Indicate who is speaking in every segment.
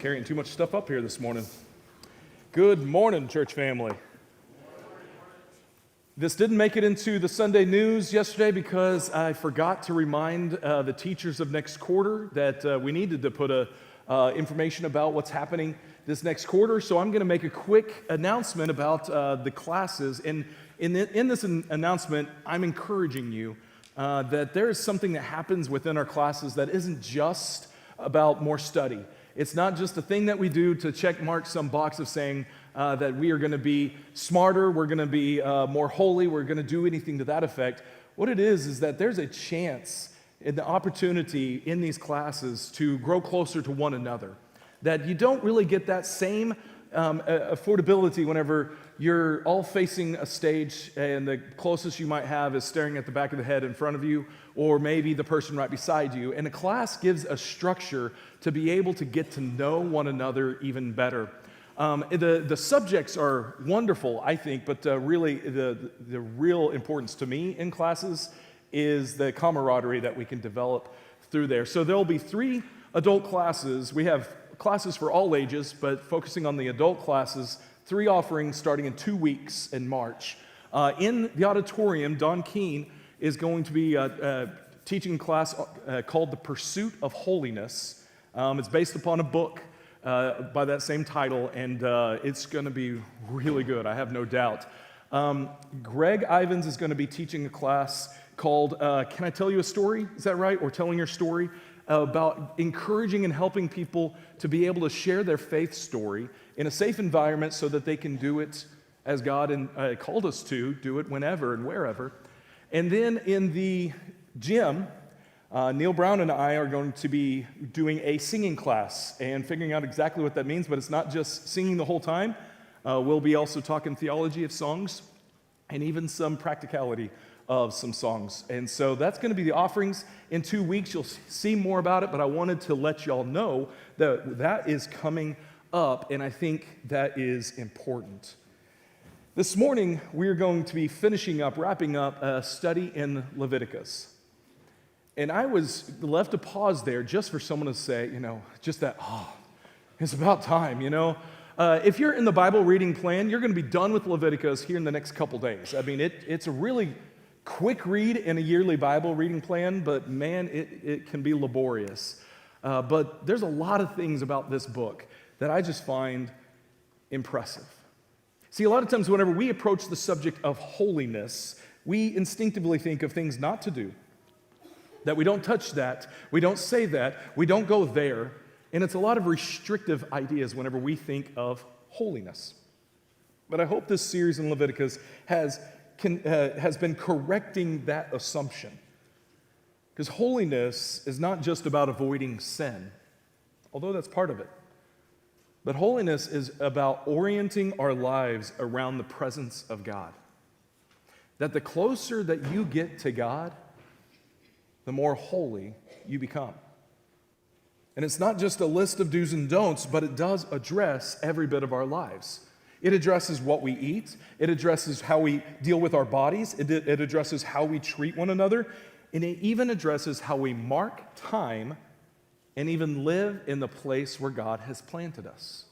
Speaker 1: Carrying too much stuff up here this morning. Good morning, church family. This didn't make it into the Sunday news yesterday because I forgot to remind the teachers of next quarter that we needed to put information about what's happening this next quarter. So I'm going to make a quick announcement about the classes. And in this announcement, I'm encouraging you that there is something that happens within our classes that isn't just about more study. It's not just a thing that we do to check mark some box of saying that we are going to be smarter, we're going to be more holy, we're going to do anything to that effect. What it is that there's a chance and the opportunity in these classes to grow closer to one another. That you don't really get that same affordability whenever you're all facing a stage and the closest you might have is staring at the back of the head in front of you, or maybe the person right beside you. And a class gives a structure to be able to get to know one another even better. The subjects are wonderful, I think, but really the real importance to me in classes is the camaraderie that we can develop through there. So there'll be 3 adult classes. We have classes for all ages, but focusing on the adult classes, 3 offerings starting in 2 weeks in March. In the auditorium, Don Keene is going to be teaching a class called The Pursuit of Holiness. It's based upon a book by that same title, and it's going to be really good, I have no doubt. Greg Ivins is going to be teaching a class called Can I Tell You a Story? Is that right? Or Telling Your Story? About encouraging and helping people to be able to share their faith story in a safe environment so that they can do it as God called us to, do it whenever and wherever. And then in the gym, Neil Brown and I are going to be doing a singing class and figuring out exactly what that means, but it's not just singing the whole time. We'll be also talking theology of songs and even some practicality of some songs. And so that's going to be the offerings. In 2 weeks, you'll see more about it, but I wanted to let y'all know that that is coming up, and I think that is important. This morning, we're going to be wrapping up a study in Leviticus. And I was left to pause there just for someone to say, it's about time, If you're in the Bible reading plan, you're going to be done with Leviticus here in the next couple days. I mean, it's a really quick read in a yearly Bible reading plan, but man, it can be laborious. But there's a lot of things about this book that I just find impressive. See, a lot of times whenever we approach the subject of holiness, we instinctively think of things not to do. That we don't touch that, we don't say that, we don't go there. And it's a lot of restrictive ideas whenever we think of holiness. But I hope this series in Leviticus has been correcting that assumption. Because holiness is not just about avoiding sin, although that's part of it. But holiness is about orienting our lives around the presence of God. That the closer that you get to God, the more holy you become. And it's not just a list of do's and don'ts, but it does address every bit of our lives. It addresses what we eat. It addresses how we deal with our bodies. It addresses how we treat one another. And it even addresses how we mark time and even live in the place where God has planted us.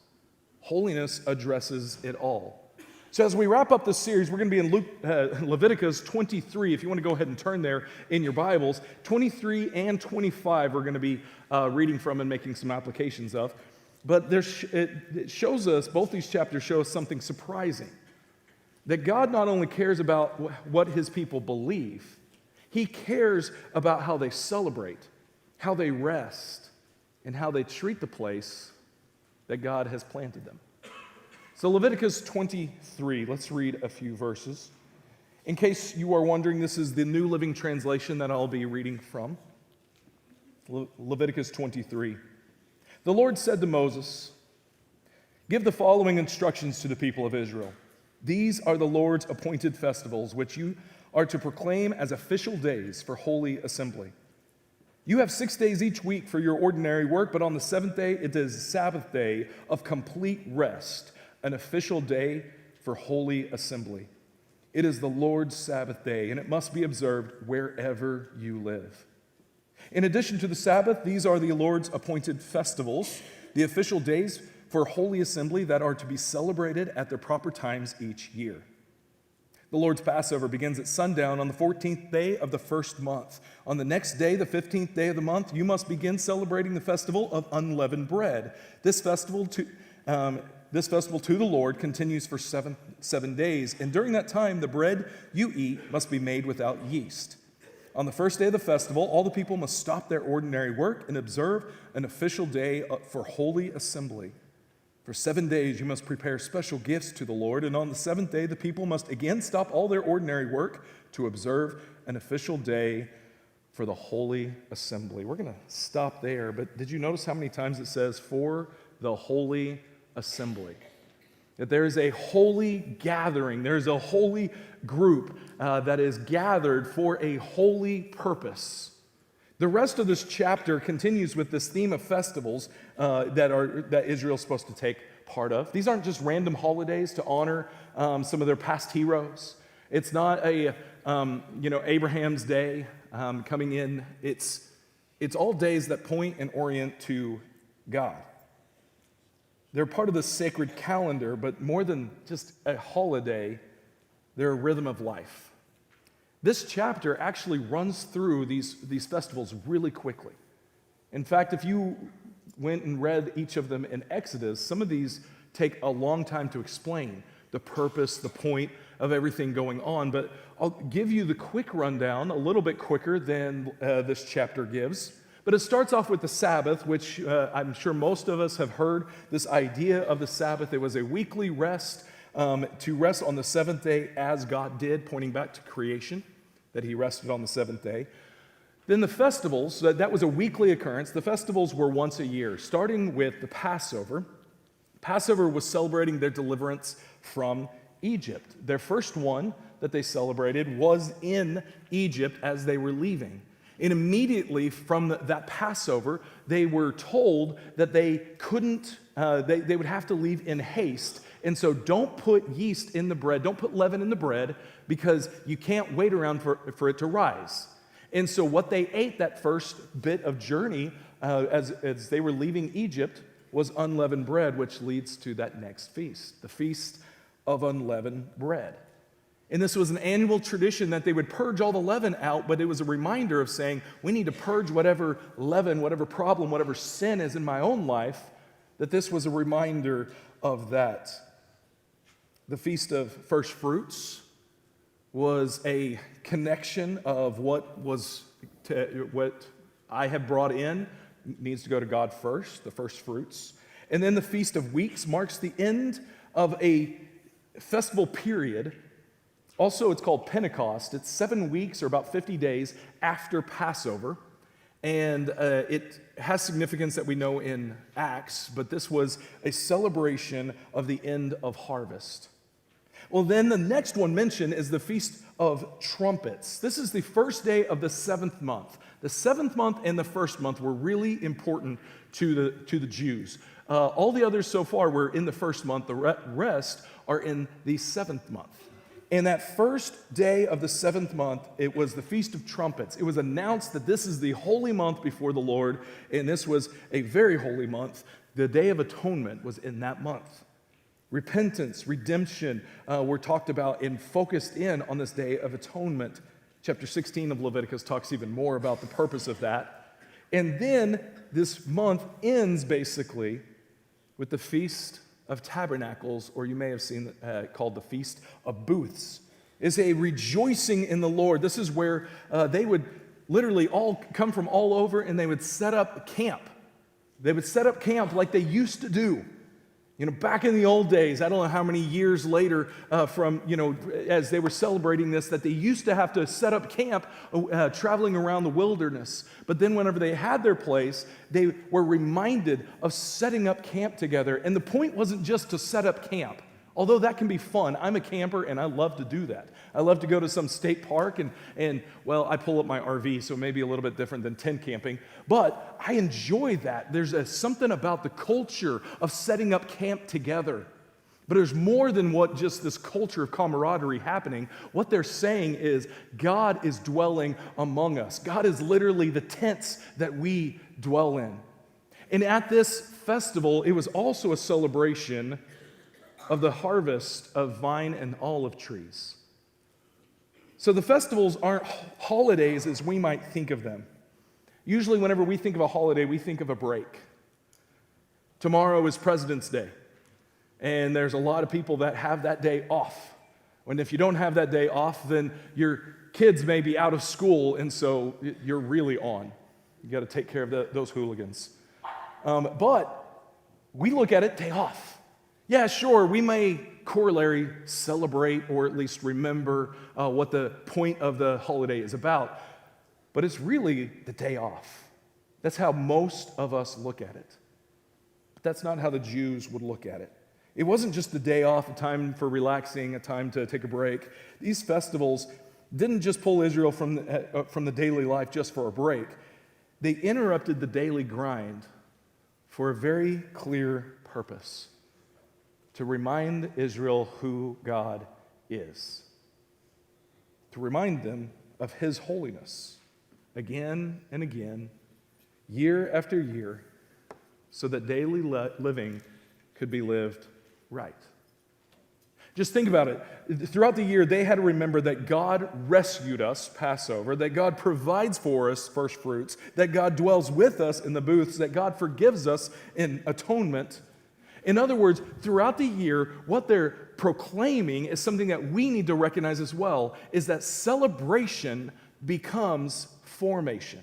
Speaker 1: Holiness addresses it all. So as we wrap up this series, we're going to be in Leviticus 23. If you want to go ahead and turn there in your Bibles, 23 and 25 we're going to be reading from and making some applications of. But it shows us, both these chapters show us something surprising. That God not only cares about what his people believe, he cares about how they celebrate, how they rest, and how they treat the place that God has planted them. So Leviticus 23, let's read a few verses. In case you are wondering, this is the New Living Translation that I'll be reading from. Leviticus 23. The Lord said to Moses, "Give the following instructions to the people of Israel. These are the Lord's appointed festivals, which you are to proclaim as official days for holy assembly. You have 6 days each week for your ordinary work, but on the 7th day it is a Sabbath day of complete rest, an official day for holy assembly. It is the Lord's Sabbath day, and it must be observed wherever you live. In addition to the Sabbath, these are the Lord's appointed festivals, the official days for Holy Assembly that are to be celebrated at their proper times each year. The Lord's Passover begins at sundown on the 14th day of the first month. On the next day, the 15th day of the month, you must begin celebrating the festival of unleavened bread. This festival to the Lord continues for seven days, and during that time, the bread you eat must be made without yeast. On the first day of the festival, all the people must stop their ordinary work and observe an official day for holy assembly. For 7 days you must prepare special gifts to the Lord, and on the seventh day the people must again stop all their ordinary work to observe an official day for the holy assembly. We're going to stop there, but did you notice how many times it says for the holy assembly? That there is a holy gathering, there is a holy group that is gathered for a holy purpose. The rest of this chapter continues with this theme of festivals that Israel's supposed to take part of. These aren't just random holidays to honor some of their past heroes. It's not Abraham's Day coming in. It's all days that point and orient to God. They're part of the sacred calendar, but more than just a holiday, they're a rhythm of life. This chapter actually runs through these festivals really quickly. In fact, if you went and read each of them in Exodus, some of these take a long time to explain the purpose, the point of everything going on, but I'll give you the quick rundown, a little bit quicker than this chapter gives. But it starts off with the Sabbath, which I'm sure most of us have heard this idea of the Sabbath. It was a weekly rest, to rest on the seventh day as God did, pointing back to creation, that he rested on the seventh day. Then the festivals, that was a weekly occurrence. The festivals were once a year, starting with the Passover. Passover was celebrating their deliverance from Egypt. Their first one that they celebrated was in Egypt as they were leaving. And immediately from that Passover, they were told that they couldn't, they would have to leave in haste. And so don't put yeast in the bread, don't put leaven in the bread, because you can't wait around for it to rise. And so what they ate that first bit of journey as they were leaving Egypt was unleavened bread, which leads to that next feast, the Feast of Unleavened Bread. And this was an annual tradition that they would purge all the leaven out, but it was a reminder of saying, we need to purge whatever leaven, whatever problem, whatever sin is in my own life, that this was a reminder of that. The Feast of First Fruits was a connection of what I have brought in needs to go to God first, the first fruits. And then the Feast of Weeks marks the end of a festival period. Also, it's called Pentecost. It's 7 weeks or about 50 days after Passover. And it has significance that we know in Acts, but this was a celebration of the end of harvest. Well, then the next one mentioned is the Feast of Trumpets. This is the first day of the seventh month. The seventh month and the first month were really important to the Jews. All the others so far were in the first month. The rest are in the seventh month. And that first day of the seventh month, it was the Feast of Trumpets. It was announced that this is the holy month before the Lord, and this was a very holy month. The Day of Atonement was in that month. Repentance, redemption were talked about and focused in on this Day of Atonement. Chapter 16 of Leviticus talks even more about the purpose of that. And then this month ends basically with the Feast of Tabernacles, or you may have seen called the Feast of Booths. It's a rejoicing in the Lord. This is where they would literally all come from all over, and they would set up camp. They would set up camp like they used to do. You know, back in the old days, I don't know how many years later as they were celebrating this, that they used to have to set up camp traveling around the wilderness. But then whenever they had their place, they were reminded of setting up camp together. And the point wasn't just to set up camp, although that can be fun. I'm a camper, and I love to do that. I love to go to some state park, and I pull up my RV, so maybe a little bit different than tent camping. But I enjoy that. There's something about the culture of setting up camp together. But there's more than what just this culture of camaraderie happening. What they're saying is God is dwelling among us. God is literally the tents that we dwell in. And at this festival, it was also a celebration of the harvest of vine and olive trees. So the festivals aren't holidays as we might think of them. Usually whenever we think of a holiday, we think of a break. Tomorrow is President's Day. And there's a lot of people that have that day off. And if you don't have that day off, then your kids may be out of school, and so you're really on. You got to take care of those hooligans. But we look at it, day off. Yeah, sure, we may corollary celebrate or at least remember what the point of the holiday is about. But it's really the day off. That's how most of us look at it. But that's not how the Jews would look at it. It wasn't just a day off, a time for relaxing, a time to take a break. These festivals didn't just pull Israel from the daily life just for a break. They interrupted the daily grind for a very clear purpose: to remind Israel who God is, to remind them of His holiness again and again, year after year, so that daily living could be lived right. Just think about it. Throughout the year, they had to remember that God rescued us, Passover, that God provides for us, first fruits, that God dwells with us in the booths, that God forgives us in atonement. In other words, throughout the year, what they're proclaiming is something that we need to recognize as well, is that celebration becomes formation.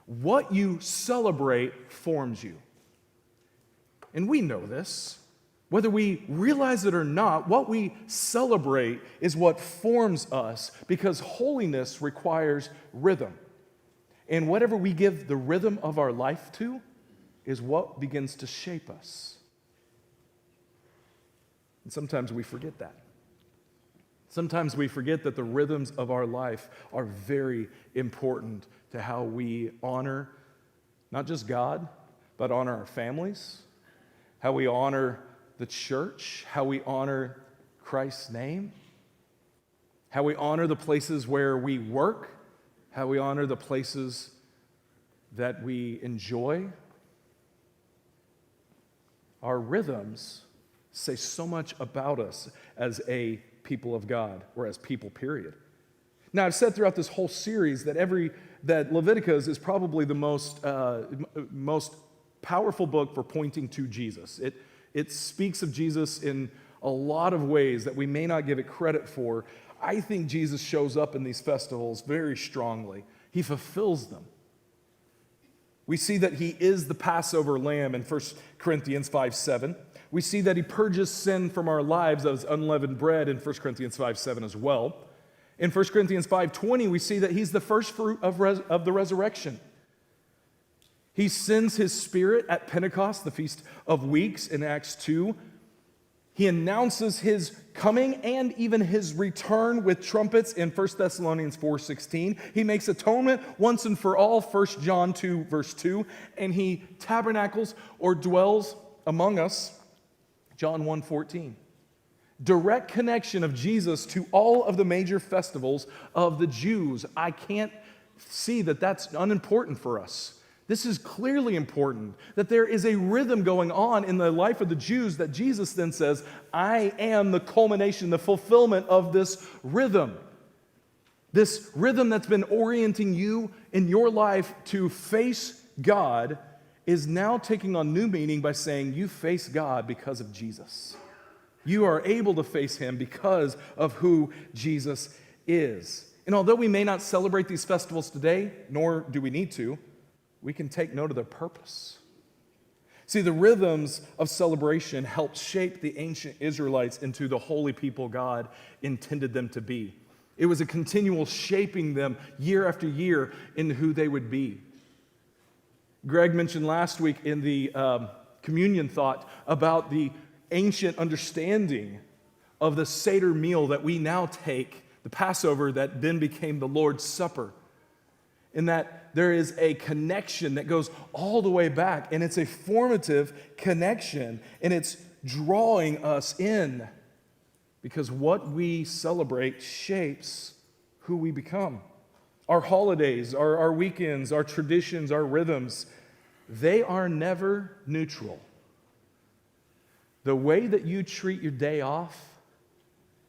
Speaker 1: What you celebrate forms you. And we know this. Whether we realize it or not, what we celebrate is what forms us, because holiness requires rhythm. And whatever we give the rhythm of our life to is what begins to shape us. And sometimes we forget that. Sometimes we forget that the rhythms of our life are very important to how we honor not just God, but honor our families, how we honor the church, how we honor Christ's name, how we honor the places where we work, how we honor the places that we enjoy. Our rhythms say so much about us as a people of God, or as people, period. Now, I've said throughout this whole series that Leviticus is probably the most powerful book for pointing to Jesus. It speaks of Jesus in a lot of ways that we may not give it credit for. I think Jesus shows up in these festivals very strongly. He fulfills them. We see that He is the Passover lamb in 1 Corinthians 5:7. We see that He purges sin from our lives as unleavened bread in 1 Corinthians 5:7 as well. In 1 Corinthians 5:20, we see that He's the first fruit of the resurrection. He sends His Spirit at Pentecost, the Feast of Weeks, in Acts 2. He announces His coming and even His return with trumpets in 1 Thessalonians 4:16. He makes atonement once and for all, 1 John 2, verse 2. And He tabernacles or dwells among us, John 1:14. Direct connection of Jesus to all of the major festivals of the Jews. I can't see that that's unimportant for us. This is clearly important, that there is a rhythm going on in the life of the Jews that Jesus then says, I am the culmination, the fulfillment of this rhythm. This rhythm that's been orienting you in your life to face God is now taking on new meaning by saying you face God because of Jesus. You are able to face Him because of who Jesus is. And although we may not celebrate these festivals today, nor do we need to, we can take note of their purpose. See, the rhythms of celebration helped shape the ancient Israelites into the holy people God intended them to be. It was a continual shaping them year after year in who they would be. Greg mentioned last week in the communion thought about the ancient understanding of the Seder meal that we now take, the Passover that then became the Lord's Supper. In that there is a connection that goes all the way back, and it's a formative connection, and it's drawing us in because what we celebrate shapes who we become. Our holidays, our weekends, our traditions, our rhythms, they are never neutral. The way that you treat your day off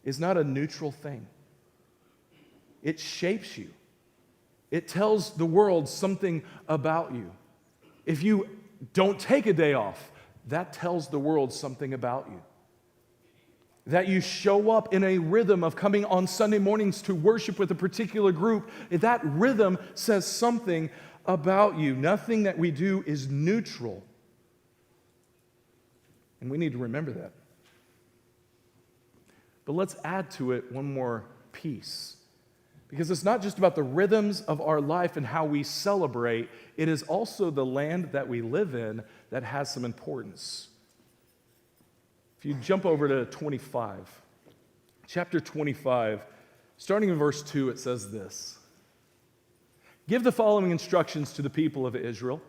Speaker 1: is not a neutral thing. It shapes you. It tells the world something about you. If you don't take a day off, that tells the world something about you. That you show up in a rhythm of coming on Sunday mornings to worship with a particular group, that rhythm says something about you. Nothing that we do is neutral. And we need to remember that. But let's add to it one more piece. Because it's not just about the rhythms of our life and how we celebrate, it is also the land that we live in that has some importance. If you jump over to 25, chapter 25, starting in verse 2, it says this: "Give the following instructions to the people of Israel.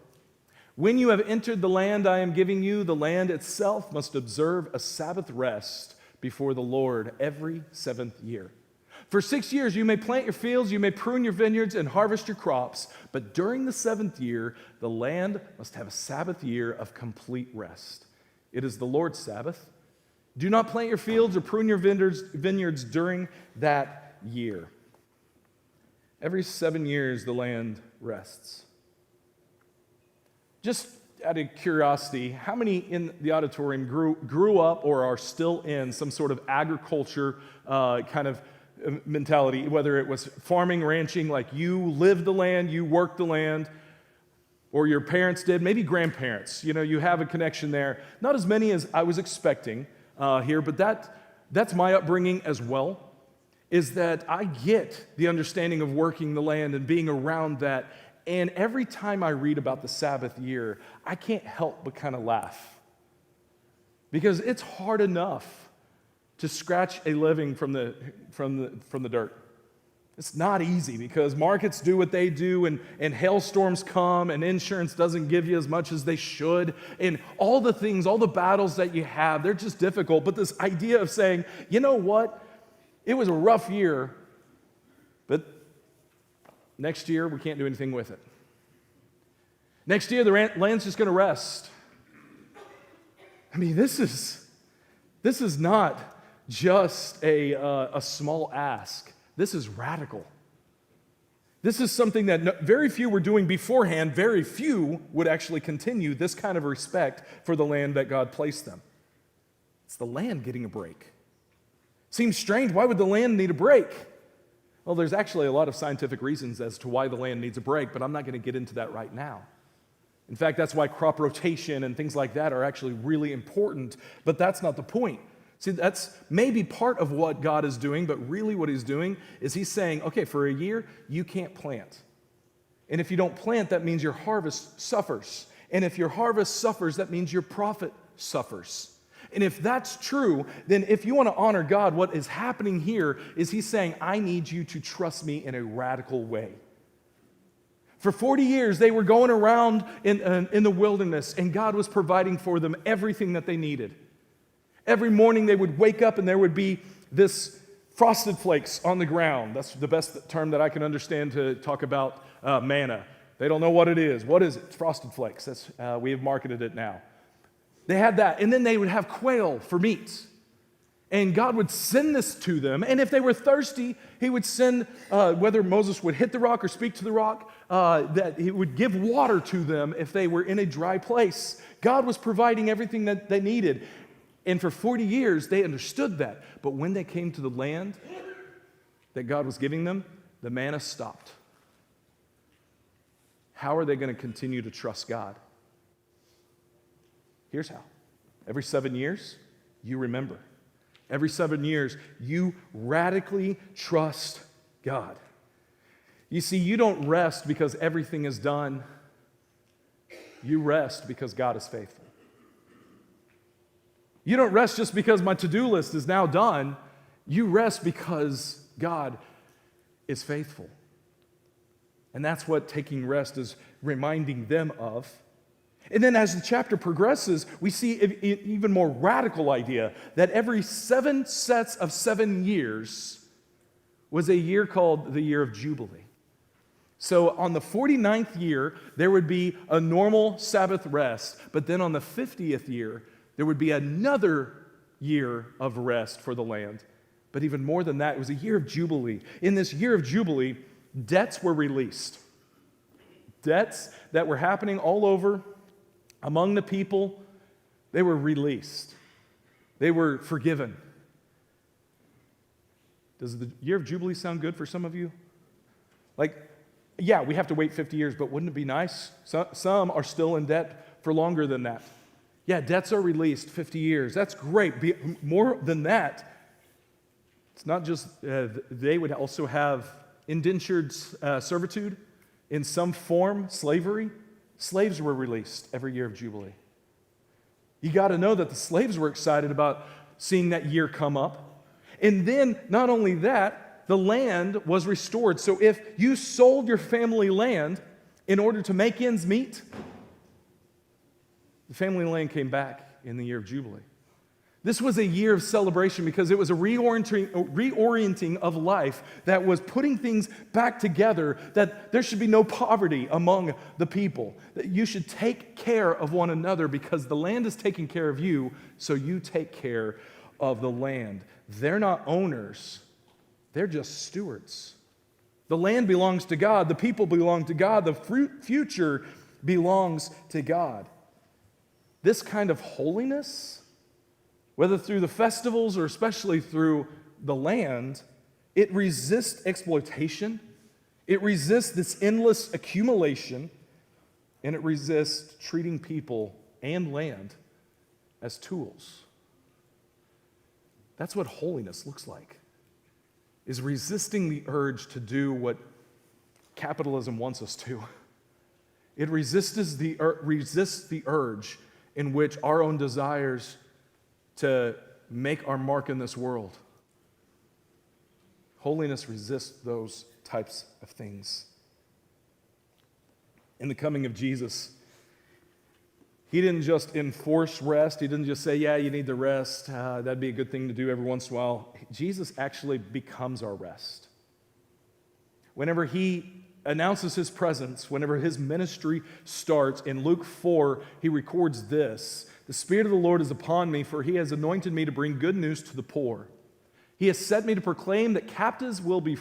Speaker 1: When you have entered the land I am giving you, the land itself must observe a Sabbath rest before the Lord every seventh year. For 6 years you may plant your fields, you may prune your vineyards and harvest your crops, but during the seventh year, the land must have a Sabbath year of complete rest. It is the Lord's Sabbath. Do not plant your fields or prune your vineyards during that year." Every 7 years, the land rests. Just out of curiosity, how many in the auditorium grew up or are still in some sort of agriculture kind of mentality, whether it was farming, ranching, like you lived the land, you worked the land, or your parents did, maybe grandparents, you have a connection there. Not as many as I was expecting here, but that's my upbringing as well, is that I get the understanding of working the land and being around that. And every time I read about the Sabbath year, I can't help but kind of laugh. Because it's hard enough to scratch a living from the dirt. It's not easy because markets do what they do, and hailstorms come, and insurance doesn't give you as much as they should, and all the things, all the battles that you have, they're just difficult. But this idea of saying, you know what, it was a rough year, but next year we can't do anything with it. Next year the land's just going to rest. I mean, this is not just a small ask. This is radical. This is something that very few were doing beforehand. Very few would actually continue this kind of respect for the land that God placed them. It's the land getting a break. Seems strange. Why would the land need a break? Well, there's actually a lot of scientific reasons as to why the land needs a break, but I'm not going to get into that right now. In fact, that's why crop rotation and things like that are actually really important, but that's not the point. See, that's maybe part of what God is doing, but really what he's doing is he's saying, okay, for a year, you can't plant. And if you don't plant, that means your harvest suffers. And if your harvest suffers, that means your profit suffers. And if that's true, then if you want to honor God, what is happening here is he's saying, I need you to trust me in a radical way. For 40 years, they were going around in the wilderness, and God was providing for them everything that they needed. Every morning they would wake up and there would be this frosted flakes on the ground. That's the best term that I can understand to talk about manna. They don't know what it is. What is it? It's frosted flakes. We have marketed it now. They had that. And then they would have quail for meat. And God would send this to them. And if they were thirsty, he would send, whether Moses would hit the rock or speak to the rock, that he would give water to them if they were in a dry place. God was providing everything that they needed. And for 40 years, they understood that. But when they came to the land that God was giving them, the manna stopped. How are they going to continue to trust God? Here's how. Every 7 years, you remember. Every 7 years, you radically trust God. You see, you don't rest because everything is done. You rest because God is faithful. You don't rest just because my to-do list is now done. You rest because God is faithful. And that's what taking rest is reminding them of. And then as the chapter progresses, we see an even more radical idea that every 7 sets of 7 years was a year called the year of Jubilee. So on the 49th year, there would be a normal Sabbath rest, but then on the 50th year, there would be another year of rest for the land. But even more than that, it was a year of Jubilee. In this year of Jubilee, debts were released. Debts that were happening all over among the people, they were released. They were forgiven. Does the year of Jubilee sound good for some of you? Yeah, we have to wait 50 years, but wouldn't it be nice? Some are still in debt for longer than that. Yeah, debts are released 50 years. That's great. More than that, it's not just, they would also have indentured servitude in some form, slavery. Slaves were released every year of Jubilee. You got to know that the slaves were excited about seeing that year come up. And then, not only that, the land was restored. So if you sold your family land in order to make ends meet, the family land came back in the year of Jubilee. This was a year of celebration because it was a reorienting of life that was putting things back together, that there should be no poverty among the people, that you should take care of one another because the land is taking care of you, so you take care of the land. They're not owners, they're just stewards. The land belongs to God, the people belong to God, the future belongs to God. This kind of holiness, whether through the festivals or especially through the land, it resists exploitation, it resists this endless accumulation, and it resists treating people and land as tools. That's what holiness looks like, is resisting the urge to do what capitalism wants us to. It resists the urge in which our own desires to make our mark in this world. Holiness resists those types of things. In the coming of Jesus, he didn't just enforce rest. He didn't just say, yeah, you need the rest. That'd be a good thing to do every once in a while. Jesus actually becomes our rest. Whenever he announces his presence, whenever his ministry starts, in Luke 4, he records this: "The Spirit of the Lord is upon me, for he has anointed me to bring good news to the poor. He has sent me to proclaim that captives will be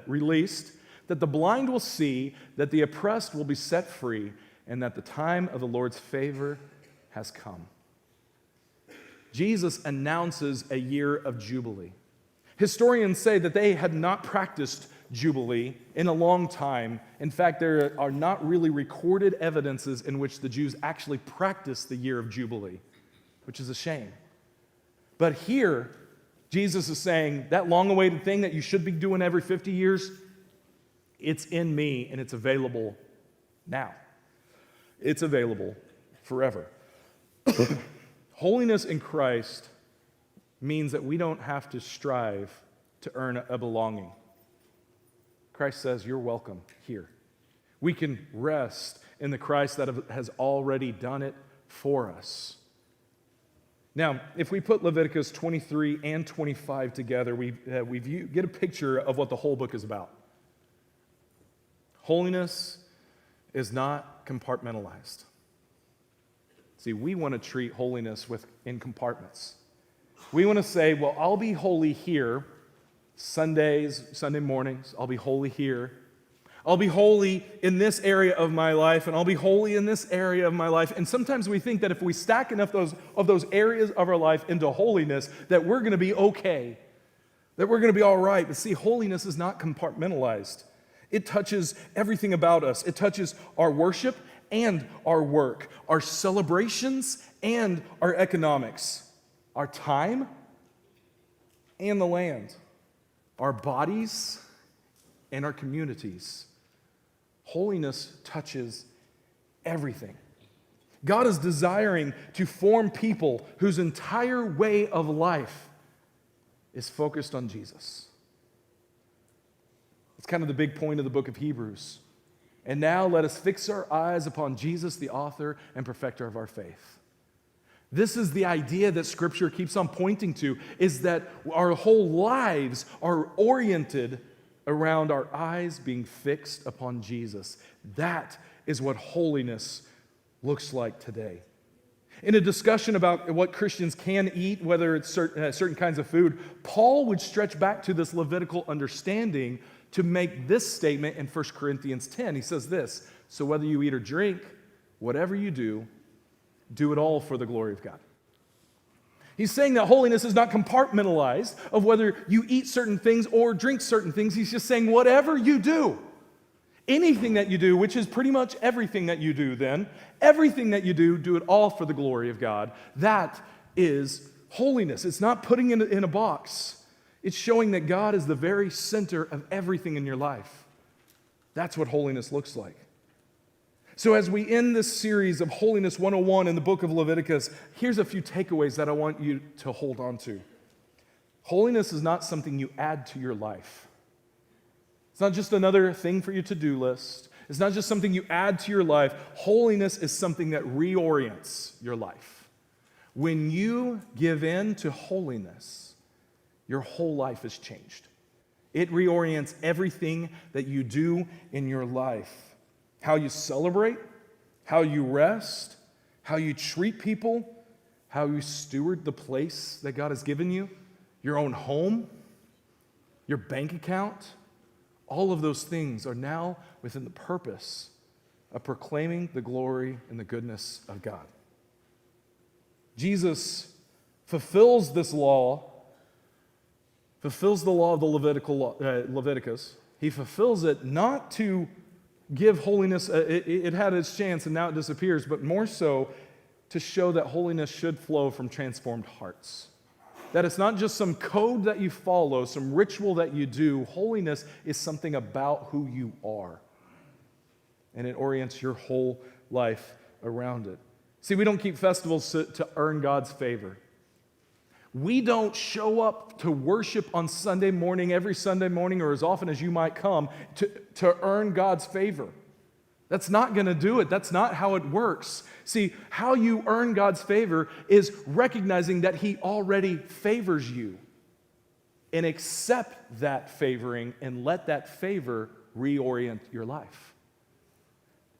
Speaker 1: released, that the blind will see, that the oppressed will be set free, and that the time of the Lord's favor has come." Jesus announces a year of Jubilee. Historians say that they had not practiced Jubilee in a long time. In fact, there are not really recorded evidences in which the Jews actually practiced the year of Jubilee, which is a shame. But here, Jesus is saying that long-awaited thing that you should be doing every 50 years, it's in me and it's available now. It's available forever. Holiness in Christ means that we don't have to strive to earn a belonging. Christ says, you're welcome here. We can rest in the Christ that has already done it for us. Now, if we put Leviticus 23 and 25 together, we get a picture of what the whole book is about. Holiness is not compartmentalized. See, we want to treat holiness in compartments. We want to say, well, I'll be holy here Sundays, Sunday mornings. I'll be holy here. I'll be holy in this area of my life, and I'll be holy in this area of my life. And sometimes we think that if we stack enough of those areas of our life into holiness, that we're going to be okay, that we're going to be all right. But see, holiness is not compartmentalized. It touches everything about us. It touches our worship and our work, our celebrations and our economics, our time and the land, our bodies and our communities. Holiness touches everything. God is desiring to form people whose entire way of life is focused on Jesus. It's kind of the big point of the book of Hebrews. And now let us fix our eyes upon Jesus, the author and perfecter of our faith. This is the idea that Scripture keeps on pointing to, is that our whole lives are oriented around our eyes being fixed upon Jesus. That is what holiness looks like today. In a discussion about what Christians can eat, whether it's certain kinds of food, Paul would stretch back to this Levitical understanding to make this statement in 1 Corinthians 10. He says this, so whether you eat or drink, whatever you do, do it all for the glory of God. He's saying that holiness is not compartmentalized of whether you eat certain things or drink certain things. He's just saying whatever you do, anything that you do, which is pretty much everything that you do then, everything that you do it all for the glory of God. That is holiness. It's not putting it in a box. It's showing that God is the very center of everything in your life. That's what holiness looks like. So as we end this series of Holiness 101 in the book of Leviticus, here's a few takeaways that I want you to hold on to. Holiness is not something you add to your life. It's not just another thing for your to-do list. It's not just something you add to your life. Holiness is something that reorients your life. When you give in to holiness, your whole life is changed. It reorients everything that you do in your life. How you celebrate, how you rest, how you treat people, how you steward the place that God has given you, your own home, your bank account. All of those things are now within the purpose of proclaiming the glory and the goodness of God. Jesus fulfills this law, fulfills the law of the Leviticus. He fulfills it not to give holiness, it had its chance and now it disappears, but more so to show that holiness should flow from transformed hearts. That it's not just some code that you follow, some ritual that you do. Holiness is something about who you are. And it orients your whole life around it. See, we don't keep festivals to earn God's favor. We don't show up to worship on Sunday morning, every Sunday morning, or as often as you might come, to earn God's favor. That's not going to do it. That's not how it works. See, how you earn God's favor is recognizing that He already favors you. And accept that favoring and let that favor reorient your life.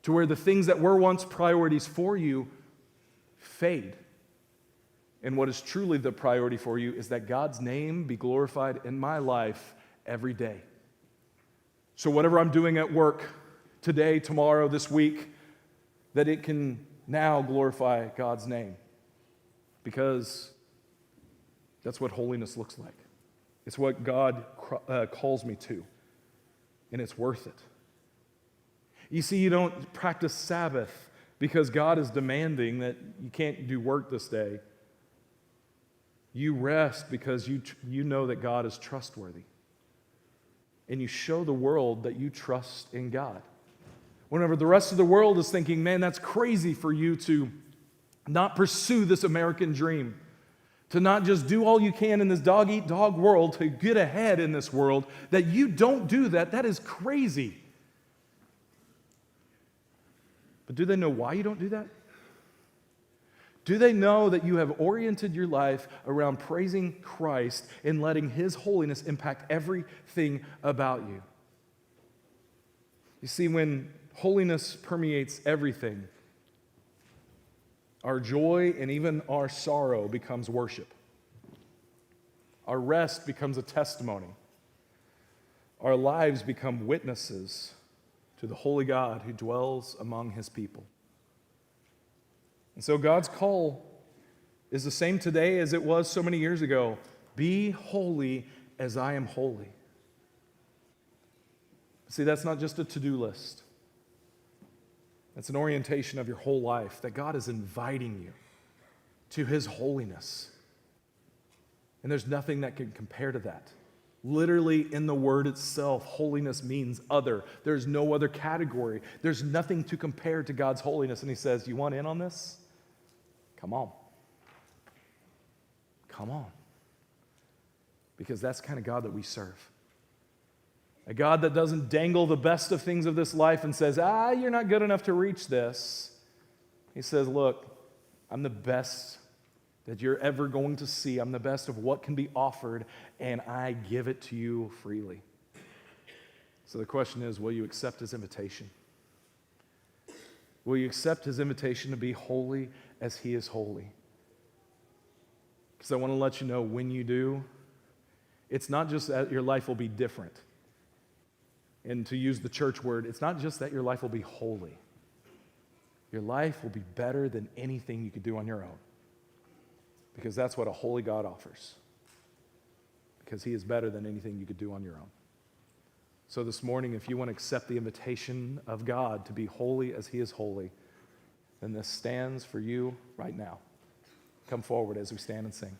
Speaker 1: To where the things that were once priorities for you fade. And what is truly the priority for you is that God's name be glorified in my life every day. So whatever I'm doing at work today, tomorrow, this week, that it can now glorify God's name. Because that's what holiness looks like. It's what God calls me to. And it's worth it. You see, you don't practice Sabbath because God is demanding that you can't do work this day. You rest because you know that God is trustworthy. And you show the world that you trust in God. Whenever the rest of the world is thinking, man, that's crazy for you to not pursue this American dream, to not just do all you can in this dog-eat-dog world to get ahead in this world, that you don't do that, that is crazy. But do they know why you don't do that? Do they know that you have oriented your life around praising Christ and letting His holiness impact everything about you? You see, when holiness permeates everything, our joy and even our sorrow becomes worship. Our rest becomes a testimony. Our lives become witnesses to the holy God who dwells among His people. And so God's call is the same today as it was so many years ago. Be holy as I am holy. See, that's not just a to-do list. That's an orientation of your whole life, that God is inviting you to His holiness. And there's nothing that can compare to that. Literally, in the word itself, holiness means other. There's no other category. There's nothing to compare to God's holiness. And He says, you want in on this? Come on. Come on. Because that's the kind of God that we serve. A God that doesn't dangle the best of things of this life and says, you're not good enough to reach this. He says, look, I'm the best that you're ever going to see. I'm the best of what can be offered, and I give it to you freely. So the question is, will you accept his invitation? Will you accept his invitation to be holy as he is holy? Because I want to let you know, when you do, it's not just that your life will be different. And to use the church word, it's not just that your life will be holy. Your life will be better than anything you could do on your own. Because that's what a holy God offers. Because he is better than anything you could do on your own. So this morning, if you want to accept the invitation of God to be holy as he is holy, then this stands for you right now. Come forward as we stand and sing.